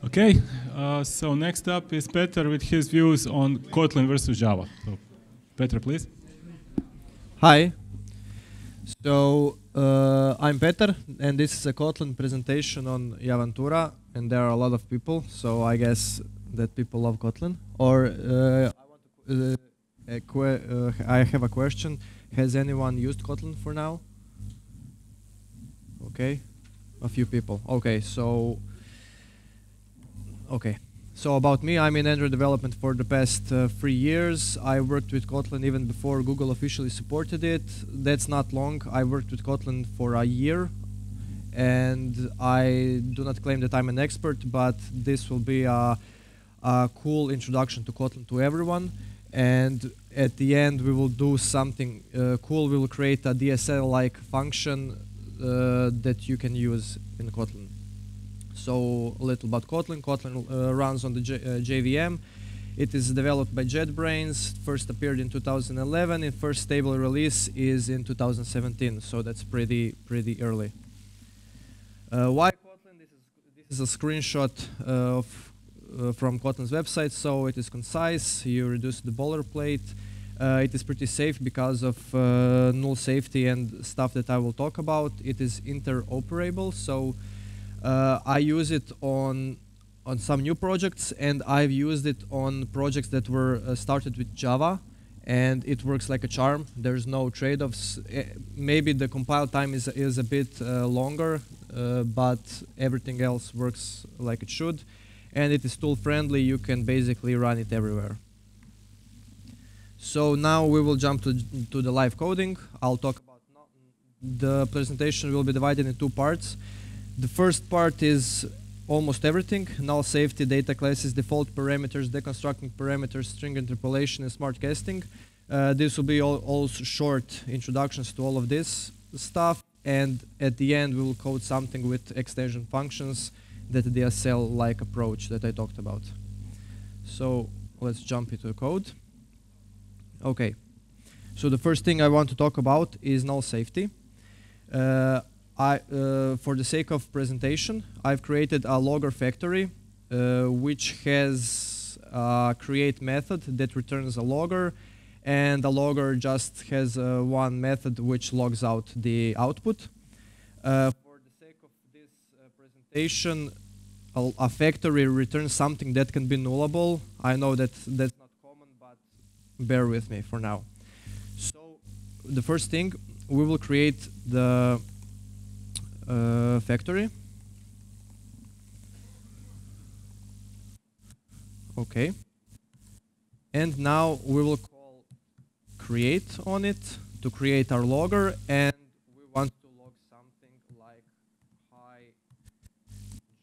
Okay, so next up is Petar with his views on Kotlin versus Java. So, Petar, please. Hi. So I'm Petar, and this is a Kotlin presentation on Javantura, and there are a lot of people. So I guess that people love Kotlin. Or I have a question. Has anyone used Kotlin for now? Okay, a few people. Okay, so about me, I'm in Android development for the past 3 years. I worked with Kotlin even before Google officially supported it. That's not long. I worked with Kotlin for a year, and I do not claim that I'm an expert, but this will be a cool introduction to Kotlin to everyone. And at the end, we will do something cool. We will create a DSL-like function that you can use in Kotlin. So a little about Kotlin. Kotlin runs on the JVM. It is developed by JetBrains. First appeared in 2011. Its first stable release is in 2017. So that's pretty early. Why Kotlin? This is a screenshot from Kotlin's website. So it is concise. You reduce the boilerplate. It is pretty safe because of null safety and stuff that I will talk about. It is interoperable. So I use it on some new projects, and I've used it on projects that were started with Java, and it works like a charm. There's no trade-offs. Maybe the compile time is a bit longer, but everything else works like it should, and it is tool-friendly. You can basically run it everywhere. So now we will jump to the live coding. I'll talk about the presentation will be divided in 2 parts. The first part is almost everything: null safety, data classes, default parameters, deconstructing parameters, string interpolation, and smart casting. This will be all short introductions to all of this stuff. And at the end, we will code something with extension functions, that DSL-like approach that I talked about. So let's jump into the code. Okay. So the first thing I want to talk about is null safety. For the sake of presentation, I've created a logger factory, which has a create method that returns a logger, and the logger just has one method which logs out the output. For the sake of this presentation, a factory returns something that can be nullable. I know that that's not common, but bear with me for now. So the first thing, we will create the factory. Okay. And now we will call create on it to create our logger, and we want to log something like hi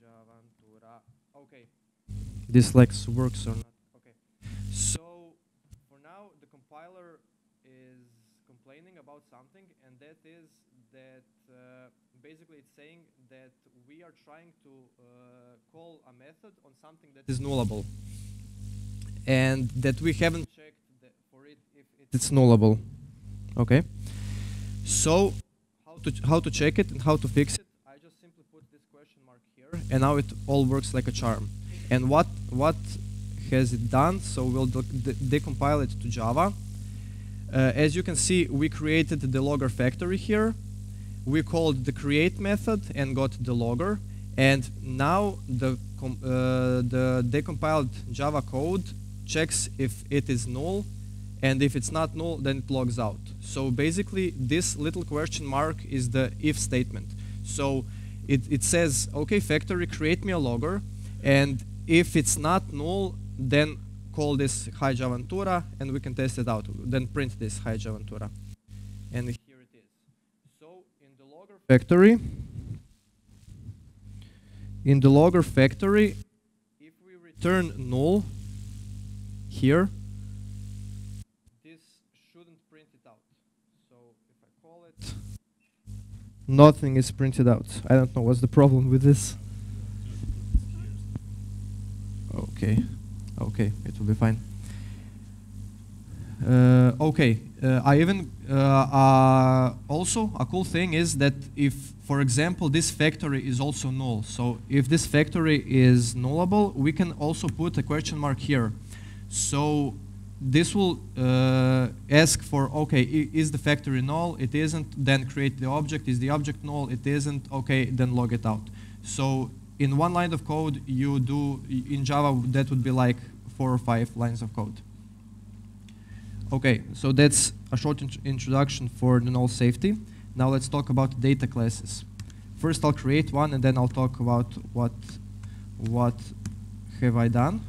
Javantura. Okay. This works or not. Okay. So for now, the compiler is complaining about something, and that is that basically it's saying that we are trying to call a method on something that is nullable, and that we haven't checked for it if it's nullable. Okay. So how to check it and how to fix it? I just simply put this question mark here, and now it all works like a charm. And what has it done? So we'll decompile it to Java. As you can see, we created the logger factory here. We called the create method and got the logger, and now the decompiled Java code checks if it is null, and if it's not null, then it logs out. So basically, this little question mark is the if statement. So it says, okay, factory, create me a logger, and if it's not null, then call this hi Javantura, and we can test it out. Then print this hi Javantura, and here it is. So in the logger factory, if we return null here, this shouldn't print it out. So if I call it, nothing is printed out. I don't know what's the problem with this. Okay, it will be fine. Okay, I even also a cool thing is that if, for example, this factory is also null. So if this factory is nullable, we can also put a question mark here. So this will ask for, okay, is the factory null? It isn't, then create the object. Is the object null? It isn't, okay, then log it out. So in one line of code, you do, in Java, that would be like 4 or 5 lines of code. Okay, so that's a short introduction for the null safety. Now let's talk about data classes. First I'll create one and then I'll talk about what have I done.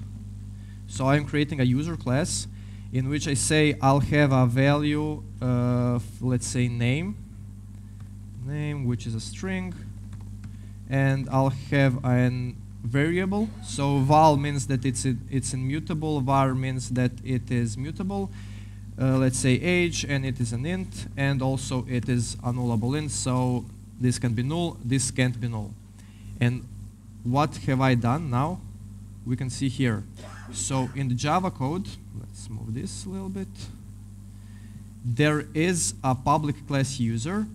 So I'm creating a user class in which I say I'll have a value of, let's say, name, which is a string, and I'll have an variable. So val means that it's immutable, var means that it is mutable. Let's say age, and it is an int, and also it is a nullable int, so this can be null, this can't be null. And what have I done now? We can see here. So in the Java code, let's move this a little bit. There is a public class user,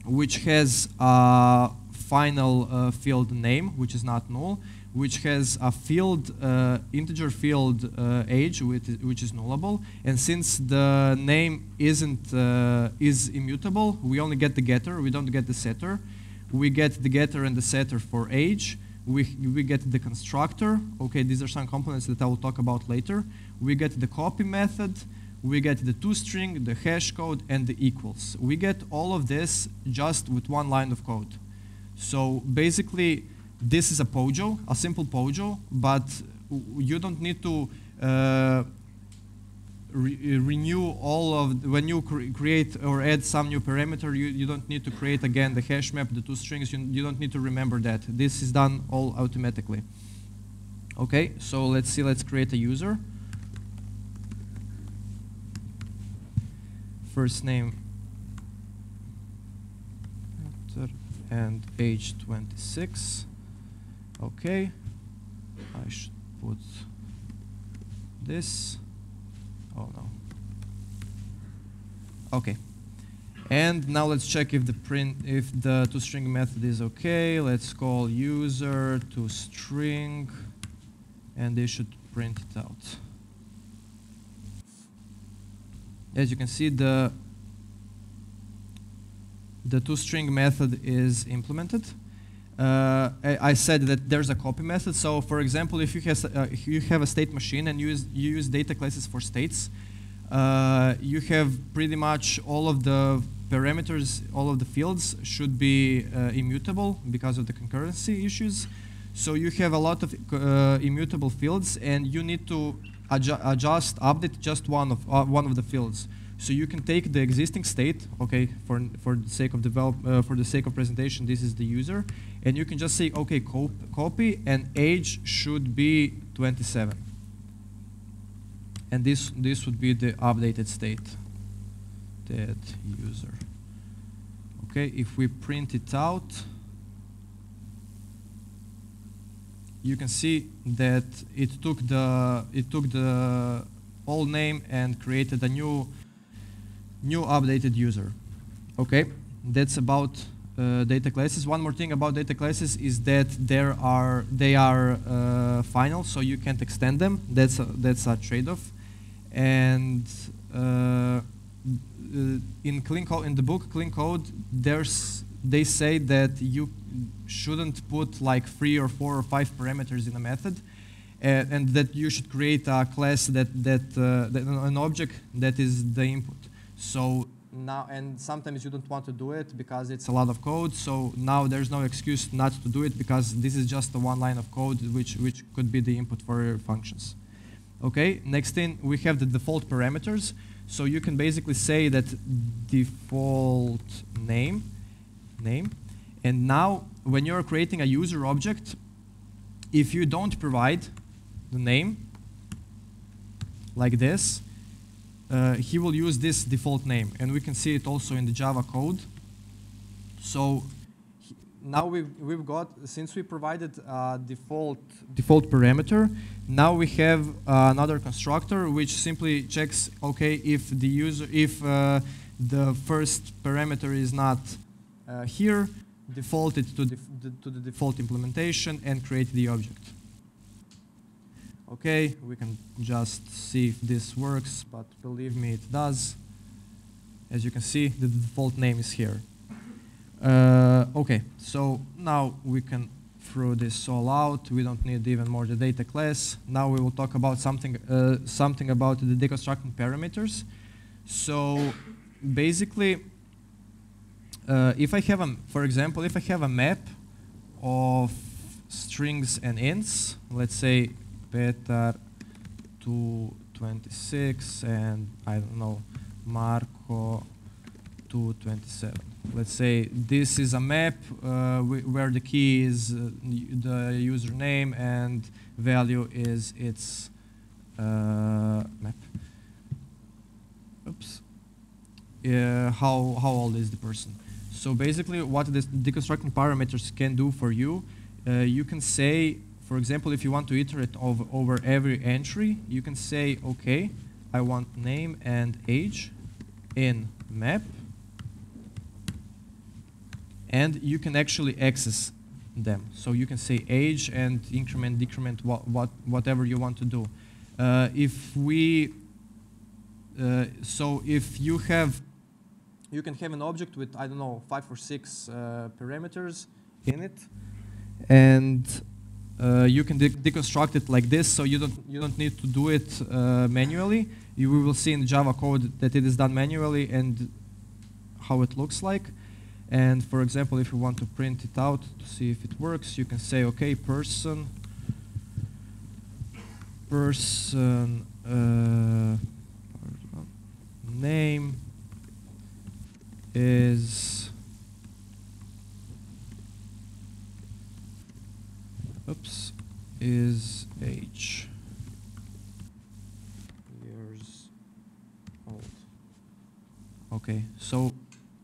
which has a final field name, which is not null, which has a field, integer field age, which is nullable. And since the name is immutable, we only get the getter, we don't get the setter. We get the getter and the setter for age. We get the constructor. Okay, these are some components that I will talk about later. We get the copy method. We get the toString, the hash code, and the equals. We get all of this just with one line of code. So basically, this is a POJO, a simple POJO, but you don't need to renew all of, when you create or add some new parameter, you don't need to create again the hash map, the toStrings, you don't need to remember that. This is done all automatically. Okay, so let's see, let's create a user. First name and age 26. Okay, I should put this. Oh no. Okay, and now let's check if the toString method is okay. Let's call user toString, and they should print it out. As you can see, the toString method is implemented. I said that there's a copy method. So, for example, if you have a state machine and you use data classes for states, you have pretty much all of the parameters, all of the fields should be immutable because of the concurrency issues. So you have a lot of immutable fields, and you need to update just one of the fields. So you can take the existing state, okay, for the sake of presentation, this is the user, and you can just say, okay, copy, and age should be 27, and this would be the updated state, that user. Okay, if we print it out, you can see that it took the old name and created a new updated user. Okay, that's about data classes. One more thing about data classes is that they are final, so you can't extend them. That's a trade-off. And in clean code, in the book Clean Code, they say that you shouldn't put like 3 or 4 or 5 parameters in a method, and that you should create a class an object that is the input. So now, and sometimes you don't want to do it because it's a lot of code. So now there's no excuse not to do it because this is just the one line of code which could be the input for your functions. Okay, next thing, we have the default parameters. So you can basically say that default name, and now when you're creating a user object, if you don't provide the name like this, he will use this default name, and we can see it also in the Java code. So now we've got, since we provided default parameter, now we have another constructor which simply checks, okay, if the first parameter is not here, default it to the default implementation and create the object. Okay, we can just see if this works, but believe me, it does. As you can see, the default name is here. Okay, so now we can throw this all out. We don't need even more the data class. Now we will talk about something about the deconstructing parameters. So basically, if I have for example, if I have a map of strings and ints, let's say Petar 226 and I don't know, Marko 227. Let's say this is a map where the key is the username and value is its map. Oops. How old is the person? So basically, what the deconstructing parameters can do for you, you can say, for example, if you want to iterate over every entry, you can say, okay, I want name and age in map, and you can actually access them. So you can say age and increment, decrement, whatever you want to do. So if you can have an object with, I don't know, 5 or 6 parameters in it, and you can deconstruct it like this, so you don't need to do it manually. We will see in Java code that it is done manually and how it looks like. And for example, if you want to print it out to see if it works, you can say, okay, person name is age years old. Okay, so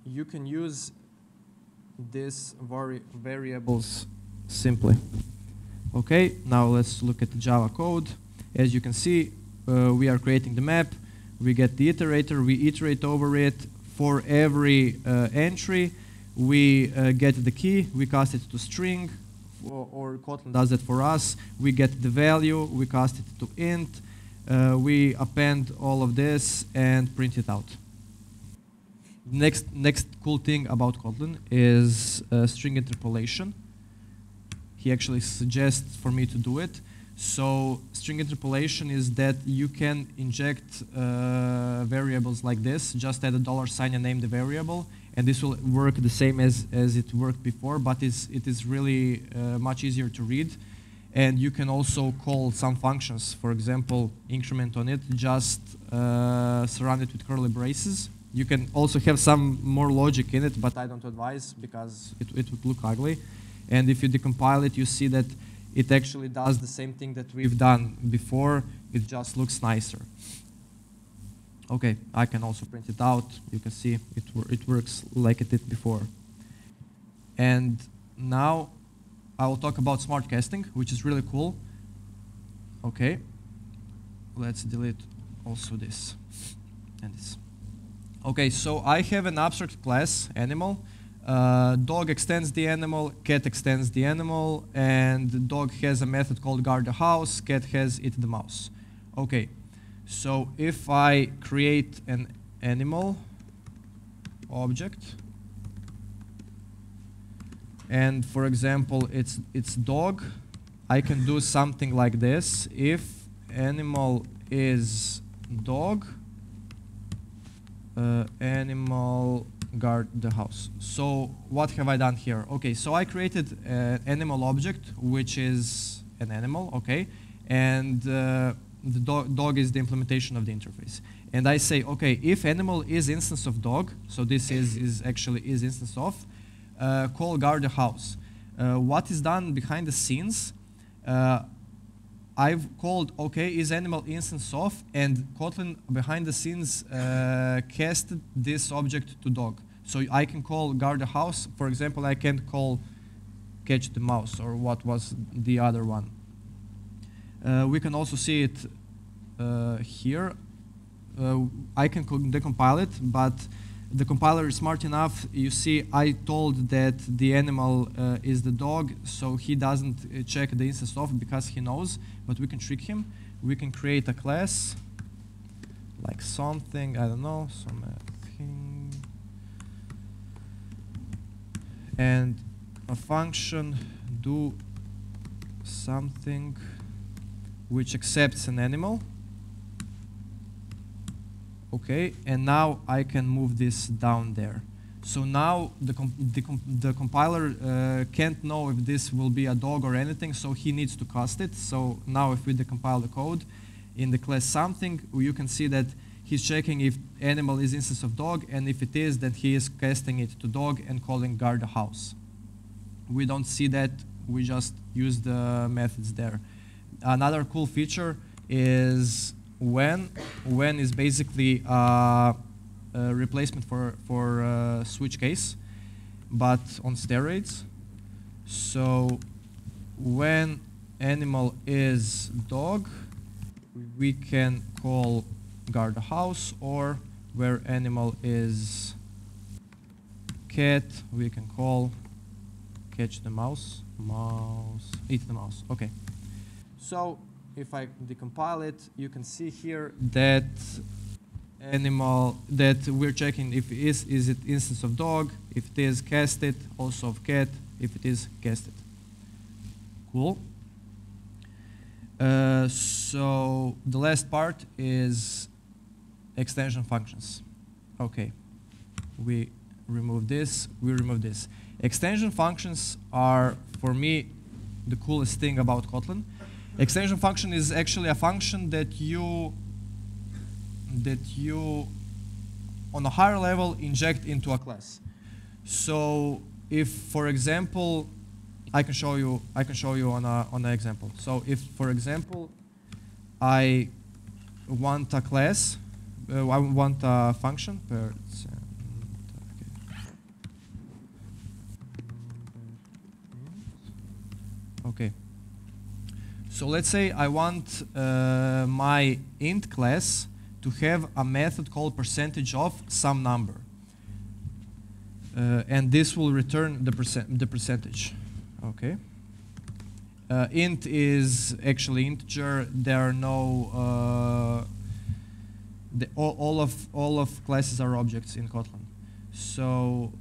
you can use these variables simply. Okay, now let's look at the Java code. As you can see, we are creating the map. We get the iterator. We iterate over it. For every entry, we get the key. We cast it to string, or Kotlin does that for us. We get the value. We cast it to int. We append all of this and print it out. Next cool thing about Kotlin is string interpolation. He actually suggests for me to do it. So string interpolation is that you can inject variables like this, just add a $sign and name the variable, and this will work the same as it worked before, but it is really much easier to read. And you can also call some functions, for example, increment on it, just surround it with curly braces. You can also have some more logic in it, but I don't advise because it would look ugly. And if you decompile it, you see that it actually does the same thing that we've done before. It just looks nicer. Okay, I can also print it out. You can see it works like it did before. And now I will talk about smart casting, which is really cool. Okay, let's delete also this and this. Okay, so I have an abstract class, animal. Dog extends the animal, cat extends the animal, and dog has a method called guard the house, cat has eat the mouse. Okay, so if I create an animal object, and for example it's dog, I can do something like this. If animal is dog, animal guard the house. So what have I done here? Okay, so I created an animal object, which is an animal, okay, and the dog is the implementation of the interface. And I say, okay, if animal is instance of dog, so this is actually instance of, call guard the house. What is done behind the scenes? I've called, okay, is animal instance of, and Kotlin behind the scenes casted this object to dog. So I can call guard the house. For example, I can call catch the mouse, or what was the other one. We can also see it here. I can decompile it, but the compiler is smart enough. You see, I told that the animal is the dog, so he doesn't check the instance of because he knows, but we can trick him. We can create a class, like something, I don't know, something, and a function do something which accepts an animal. Okay, and now I can move this down there. So now the compiler can't know if this will be a dog or anything, so he needs to cast it. So now if we decompile the code in the class something, you can see that he's checking if animal is instance of dog, and if it is, then he is casting it to dog and calling guard the house. We don't see that, we just use the methods there. Another cool feature is when is basically a replacement for switch case, but on steroids. So when animal is dog, we can call guard the house, or where animal is cat, we can call catch the mouse, eat the mouse. Okay. So if I decompile it, you can see here that animal, that we're checking if it is it instance of dog, if it is cast it, also of cat, if it is cast it. Cool. So the last part is extension functions. Okay, we remove this, we remove this. Extension functions are, for me, the coolest thing about Kotlin. Extension function is actually a function that you on a higher level inject into a class. So if, for example, I can show you on an example. So if, for example, I want a class, I want a function. Okay. So let's say I want my int class to have a method called percentage of some number. And this will return the percentage. Okay. Int is actually integer. There are no all of classes are objects in Kotlin. So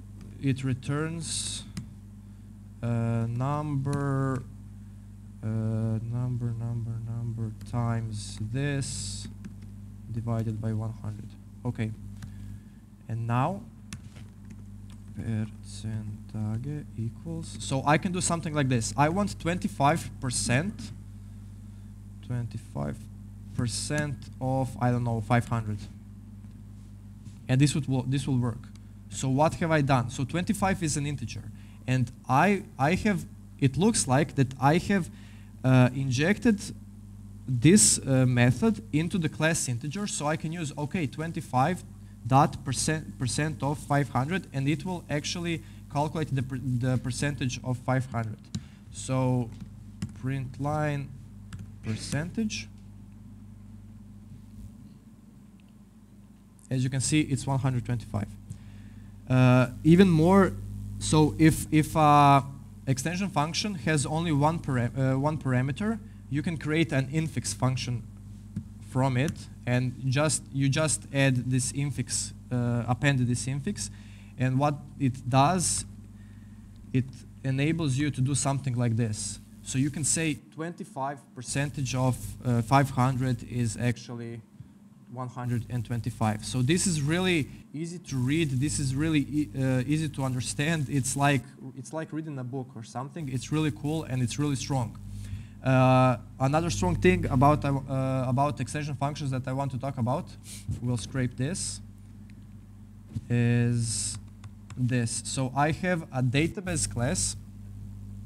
it returns number times this divided by 100. Okay. And now percentage equals, so I can do something like this. I want 25% of, I don't know, 500. And this will work. So what have I done? So 25 is an integer, and I have, it looks like that I have injected this method into the class integer, so I can use, okay, 25 dot percent of 500, and it will actually calculate the percentage of 500. So print line percentage. As you can see, it's 125. Even more, so if extension function has only one parameter, you can create an infix function from it, and you just add this infix, append this infix, and what it does, it enables you to do something like this. So you can say 25% of 500 is actually 125. So this is really easy to read. This is really easy to understand. It's like reading a book or something. It's really cool and it's really strong. Another strong thing about extension functions that I want to talk about, we'll scrape this, is this. So I have a database class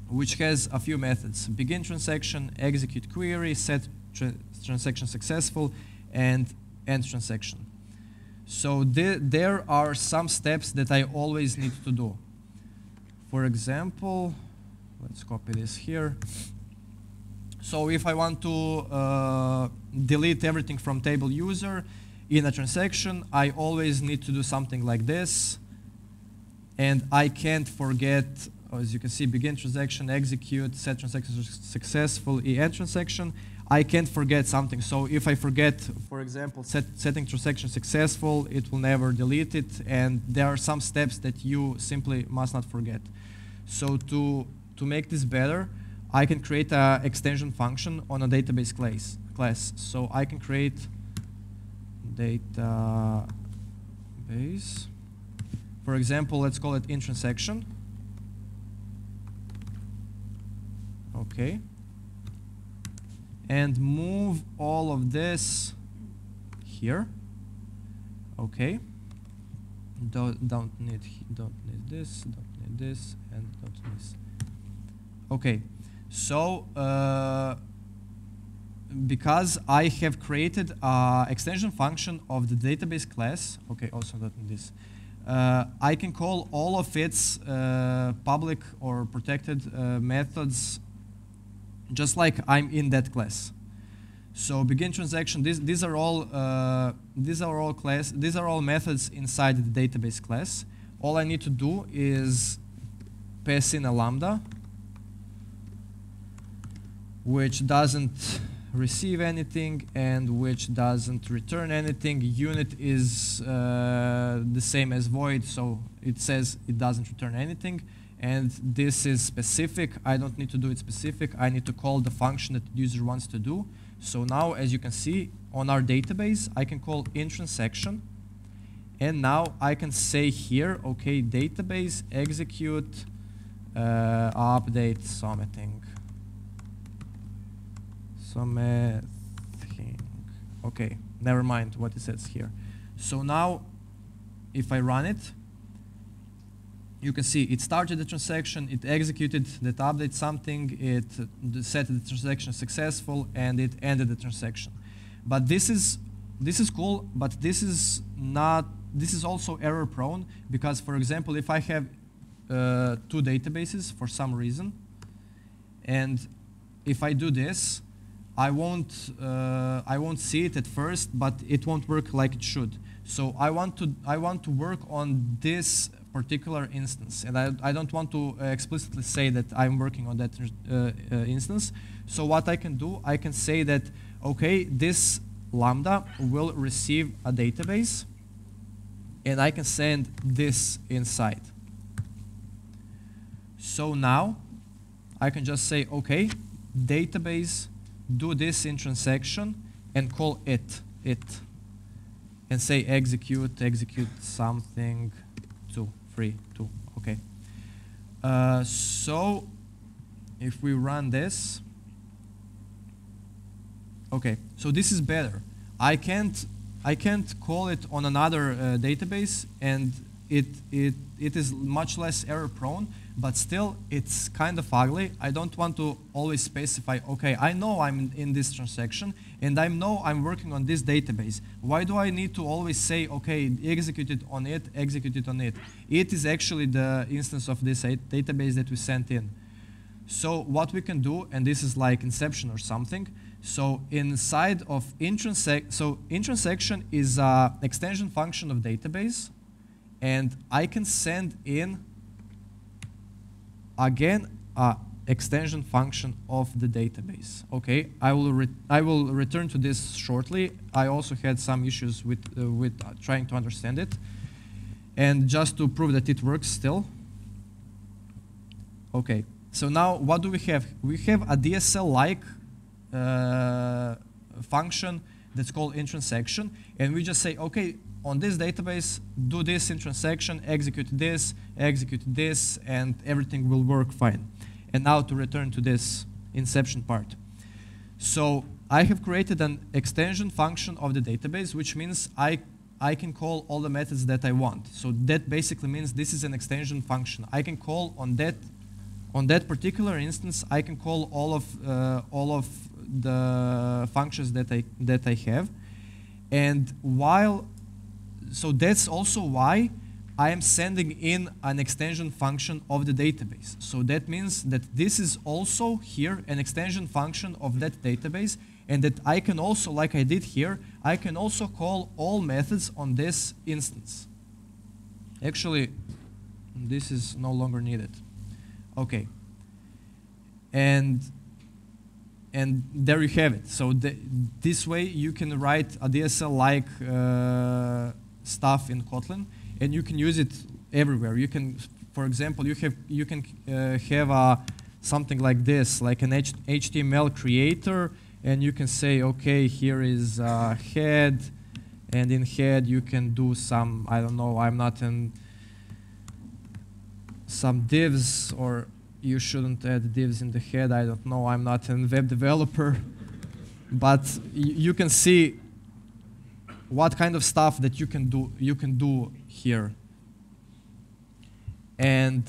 which has a few methods: begin transaction, execute query, set transaction successful, and end transaction. So there are some steps that I always need to do. For example, let's copy this here. So if I want to delete everything from table user in a transaction, I always need to do something like this. And I can't forget, as you can see, begin transaction, execute, set transaction successful, end transaction. I can't forget something. So if I forget, for example, setting transaction successful, it will never delete it. And there are some steps that you simply must not forget. So to make this better, I can create an extension function on a database class. So I can create database. For example, let's call it intransaction. Okay. And move all of this here. Okay. Don't need this, and don't need this. Okay. So because I have created an extension function of the database class, okay, also don't need this. I can call all of its public or protected methods just like I'm in that class. So begin transaction. These are all methods inside the database class. All I need to do is pass in a lambda, which doesn't receive anything and which doesn't return anything. Unit is the same as void, so it says it doesn't return anything. And this is specific. I don't need to do it specific. I need to call the function that the user wants to do. So now, as you can see, on our database, I can call intransaction. And now I can say here, okay, database execute update something. Okay, never mind what it says here. So now, if I run it, you can see it started the transaction, it executed that update something, it set the transaction successful, and it ended the transaction. But this is cool, but this is also error prone, because for example, if I have two databases for some reason, and if I do this, I won't see it at first, but it won't work like it should. So I want to work on this particular instance, and I don't want to explicitly say that I'm working on that instance. So what I can do, I can say that, okay, this lambda will receive a database, and I can send this inside. So now I can just say, okay, database, do this in transaction, and call it, and say execute something 2, 3, 2, okay. So if we run this, okay, so this is better. I can't call it on another database, and it is much less error prone, but still it's kind of ugly. I don't want to always specify, okay, I know I'm in this transaction, and I know I'm working on this database. Why do I need to always say, okay, execute it on it, execute it on it? It is actually the instance of this database that we sent in. So what we can do, and this is like inception or something, so inside of intransaction is an extension function of database, and I can send in again extension function of the database. Okay, I will return to this shortly. I also had some issues with trying to understand it, and just to prove that it works still. Okay, so now what do we have? We have a DSL-like function that's called intransaction, and we just say, okay, on this database, do this in transaction, execute this, and everything will work fine. And now to return to this inception part. So I have created an extension function of the database, which means I can call all the methods that I want. So that basically means this is an extension function. I can call on that particular instance, I can call all of the functions that I have. And so that's also why I am sending in an extension function of the database. So that means that this is also here an extension function of that database, and that I can also, like I did here, I can also call all methods on this instance. Actually, this is no longer needed. Okay. And there you have it. So this way you can write a DSL-like stuff in Kotlin, and you can use it everywhere. You can, for example, you can have something like this, like an HTML creator, and you can say, okay, here is head, and in head you can do some, I don't know, I'm not in some divs, or you shouldn't add divs in the head, I don't know, I'm not a web developer. But you can see what kind of stuff that you can do here. And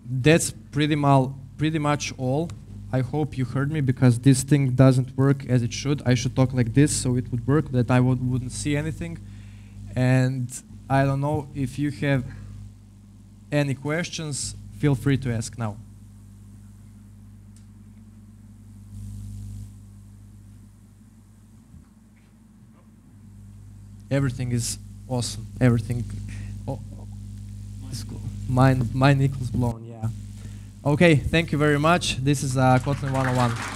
that's pretty much all. I hope you heard me, because this thing doesn't work as it should. I should talk like this so it would work, that I wouldn't see anything. And I don't know if you have any questions, feel free to ask now. Everything is awesome. Everything is cool. Mine equals blown, yeah. Okay, thank you very much. This is Kotlin 101.